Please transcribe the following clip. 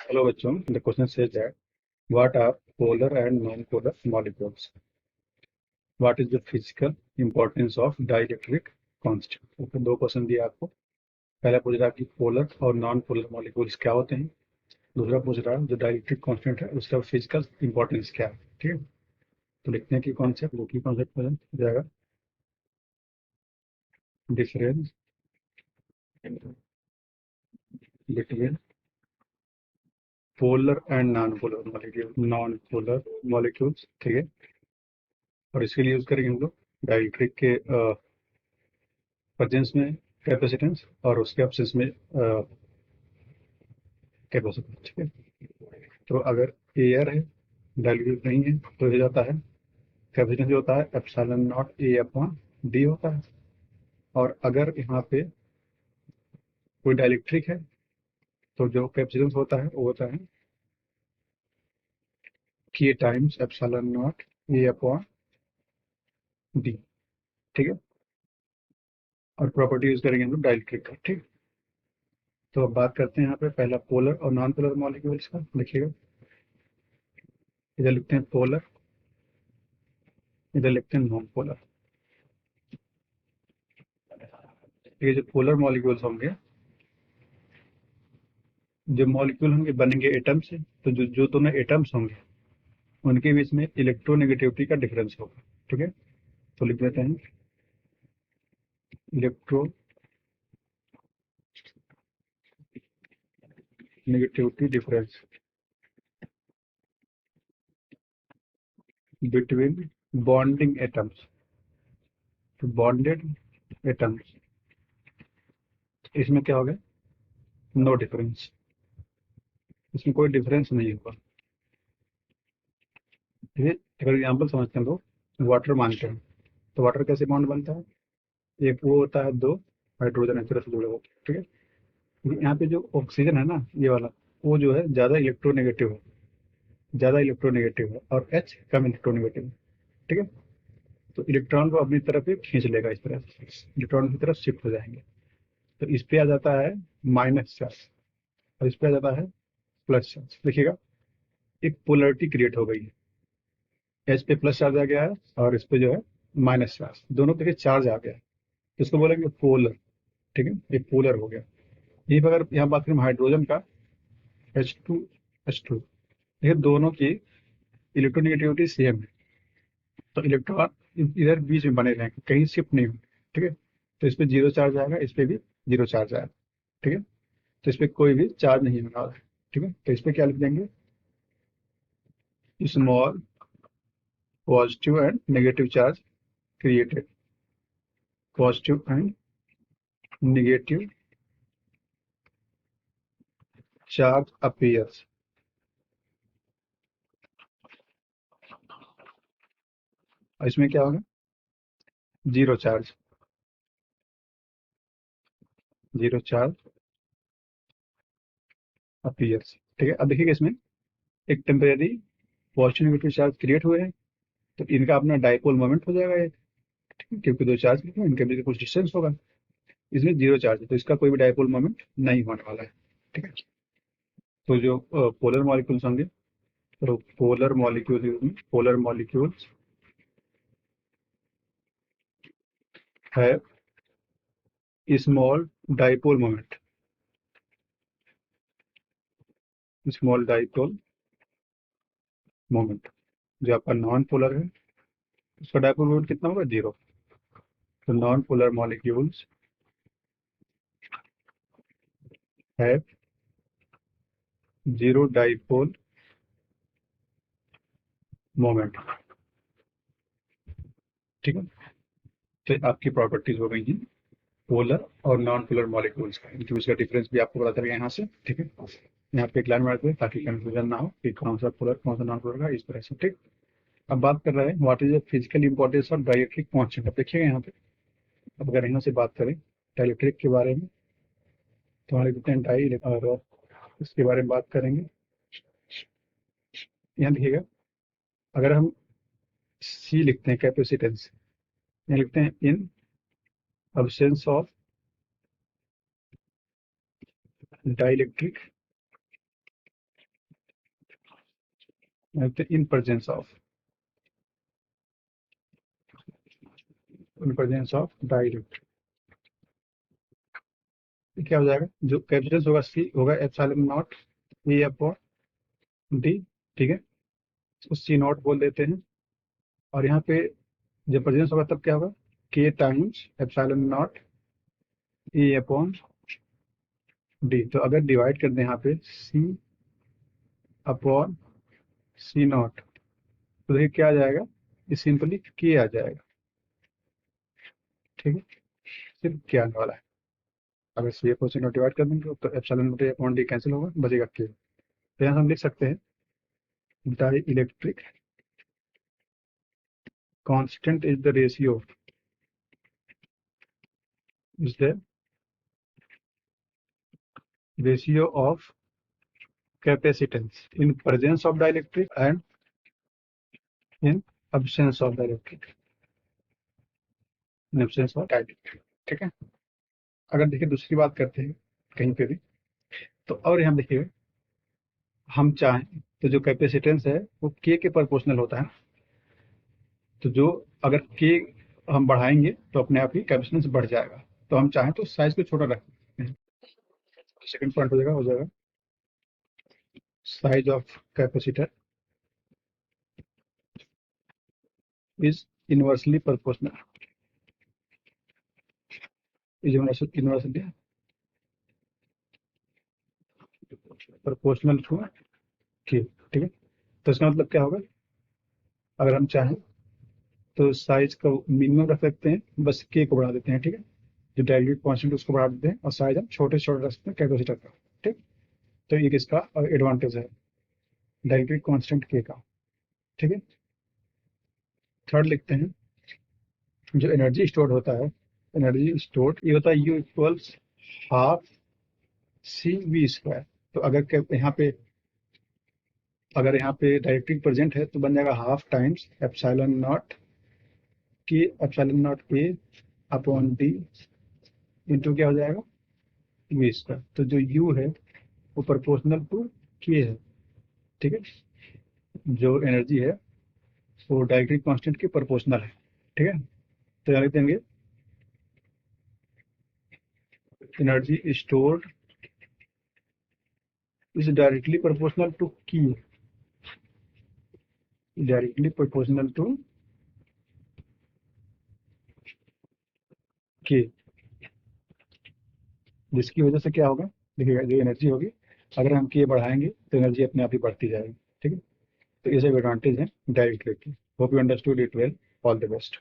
Hello बच्चों, the question says that what are polar and non-polar molecules? What is the physical importance of dielectric constant? तो दो question दिए आपको। पहला पूछ रहा है कि पोलर और नॉन पोलर मॉलिक्यूल्स क्या होते हैं। दूसरा पूछ रहा है जो डाइलेक्ट्रिक कांस्टेंट है उसका फिजिकल इंपॉर्टेंस क्या है। ठीक है, तो लिखते हैं कि कॉन्सेप्ट वो की कॉन्सेप्ट हो जाएगा difference between polar and non polar molecules. ठीक है, और इसके लिए यूज करेंगे हम लोग डाइलेक्ट्रिक के प्रेजेंस में कैपेसिटेंस और उसके एब्सेंस में कैपेसिटेंस। ठीक है, तो अगर एयर है डाइल्यूट नहीं है तो हो जाता है कैपेसिटेंस जो होता है epsilon not a upon D होता है। और अगर यहाँ पे कोई डाइलेक्ट्रिक है तो जो कैपेसिटेंस होता है वो होता है के times epsilon not a upon D. ठीक है, और प्रॉपर्टी यूज करेंगे हम लोग डाइलेक्ट्रिक का। ठीक, तो अब बात करते हैं यहाँ पे पहला पोलर और नॉन पोलर मॉलिक्यूल्स का। देखिएगा, इधर लिखते हैं पोलर, इधर लिखते हैं नॉन पोलर। ये जो पोलर मॉलिक्यूल्स होंगे, जो मॉलिक्यूल होंगे बनेंगे एटम से, तो जो जो दोनों एटम्स होंगे उनके बीच में इलेक्ट्रोनेगेटिविटी का डिफरेंस होगा। ठीक है, तो लिख देते हैं electro negativity difference between bonding atoms. तो बॉन्डेड एटम्स, इसमें क्या हो गया, नो डिफरेंस, इसमें कोई डिफरेंस नहीं होगा। ठीक है, अगर एग्जाम्पल समझते हैं तो वाटर मानते हैं, तो वाटर कैसे बॉन्ड बनता है, एक वो होता है दो हाइड्रोजन एक तरह से जुड़े हुए। ठीक है, लेकिन यहाँ पे जो ऑक्सीजन है ना ये वाला, वो जो है ज़्यादा इलेक्ट्रोनेगेटिव है और एच कम इलेक्ट्रोनेगेटिव है। ठीक है, तो इलेक्ट्रॉन को अपनी तरफ ही खींच लेगा, इस तरह से इलेक्ट्रॉन की तरफ शिफ्ट हो जाएंगे। तो इस पे आ जाता है माइनस चार्ज और इस पे आ जाता है प्लस चार्ज। देखिएगा, एक पोलरिटी क्रिएट हो गई है, एच पे प्लस चार्ज आ गया है और इस पे जो है माइनस चार्ज, दोनों पे चार्ज आ गया है, तो इसको बोलेंगे पोलर। ठीक है, ये पोलर हो गया। यही पर अगर यहाँ बात करें हाइड्रोजन का, H2 ये दोनों की इलेक्ट्रोनेगेटिविटी सेम है, तो इलेक्ट्रॉन इधर बीच में बने रहेंगे, कहीं शिफ्ट नहीं होंगे। ठीक है, तो इस पे जीरो चार्ज आएगा, इस पे भी जीरो चार्ज आएगा। ठीक है, तो इस पे कोई भी चार्ज नहीं होने वाला है। ठीक है, तो इस पे क्या लिख देंगे, small positive and negative charge created, positive and negative charge appears. और इसमें क्या होगा, zero charge, zero charge appears. ठीक है, अब देखिएगा इसमें एक temporary positive negative charge create हुए हैं, तो इनका अपना डाइपोल मोमेंट हो जाएगा ये। ठीक है, क्योंकि दो चार्ज इनके बीच कुछ डिस्टेंस होगा, इसमें जीरो चार्ज है तो इसका कोई भी डाइपोल मोमेंट नहीं होने वाला है। ठीक है, तो जो पोलर मॉलिक्यूल्स होंगे, तो पोलर मॉलिक्यूल्स है small dipole moment, small dipole moment. जो आपका नॉन पोलर है उसका डाइपोल मोमेंट कितना होगा, जीरो। तो नॉन पोलर मॉलिक्यूल्स है जीरो डाइपोल मोमेंट। ठीक है, तो आपकी प्रॉपर्टीज हो गई हैं पोलर और नॉन पोलर मॉलिक्यूल्स का, इनके बीच का डिफरेंस भी आपको पता चल गया यहाँ से। ठीक है, यहाँ पे एक लाइन मारते हैं ताकि कंफ्यूजन ना हो कि कौन सा पोलर कौन सा नॉन पोलर का, इस तरह से। ठीक, अब बात कर रहे हैं what is the physical importance of dielectric constant. अब देखिएगा यहाँ पे, अब अगर यहाँ से बात करें डाइलेक्ट्रिक के बारे में, तो हमारे कितने डाई और इसके बारे में बात करेंगे। यहाँ देखिएगा, अगर हम सी लिखते हैं कैपेसिटेंस, यहाँ लिखते हैं इन absence of dielectric in presence of dielectric क्या हो जाएगा, जो कैपेसिटेंस होगा सी होगा epsilon not a upon D, ठीक है, उसको सी नॉट बोल देते हैं। और यहाँ पे जब प्रेजेंस होगा तब क्या होगा, के times epsilon not a upon D. तो अगर डिवाइड कर दें यहाँ पे सी अपॉन सी नॉट, तो देखिए क्या आ जाएगा, ये सिंपली के आ जाएगा, ठीक है, सिर्फ के आने वाला है। अगर c upon c not divide कर देंगे तो epsilon not a upon d cancel होगा, बचेगा के। तो यहाँ हम लिख सकते हैं dielectric constant is the ratio is the ratio of capacitance in presence of dielectric and in absence of dielectric, in absence of dielectric, ठीक है। अगर देखिए दूसरी बात करते हैं कहीं पे भी, तो और यहाँ देखिए हम चाहें तो जो कैपेसिटेंस है वो के प्रोपोर्शनल होता है। तो जो अगर के हम बढ़ाएंगे तो अपने आप ही कैपेसिटेंस बढ़ जाएगा। तो हम चाहें तो साइज को छोटा रख सकते हैं। सेकंड पॉइंट हो जाएगा size of capacitor is inversely proportional, is inversely proportional to k, ठीक है। तो इसका मतलब क्या होगा, अगर हम चाहें तो साइज का मिनिमम रख सकते हैं, बस के को बढ़ा देते हैं, ठीक है, जो डायरेक्ट कांस्टेंट उसको बढ़ा देते हैं और साइज हम छोटे छोटे रख सकते हैं कैपेसिटर का, ठीक। तो ये किसका एडवांटेज है, डायरेक्ट कांस्टेंट के का, ठीक है। थर्ड लिखते हैं, जो एनर्जी स्टोर होता है, एनर्जी स्टोर ये होता है u equals half c v square. तो अगर यहाँ पे डायरेक्ट्रिक प्रेजेंट है तो बन जाएगा हाफ टाइम्स एप्सिलॉन नॉट के epsilon not a upon D into क्या हो जाएगा वी स्क्वायर। तो जो यू है वो प्रोपोर्शनल टू के है, ठीक है। जो एनर्जी है वो डायरेक्ट्रिक कांस्टेंट के प्रोपोर्शनल है, ठीक है। तो यहाँ लिख देंगे energy stored is directly proportional to k, directly proportional to k, जिसकी वजह से क्या होगा, देखिएगा जो एनर्जी होगी अगर हम के बढ़ाएंगे तो एनर्जी अपने आप ही बढ़ती जाएगी, ठीक है। तो ये सब एडवांटेज है डायरेक्ट की। Hope you understood it well, all the best.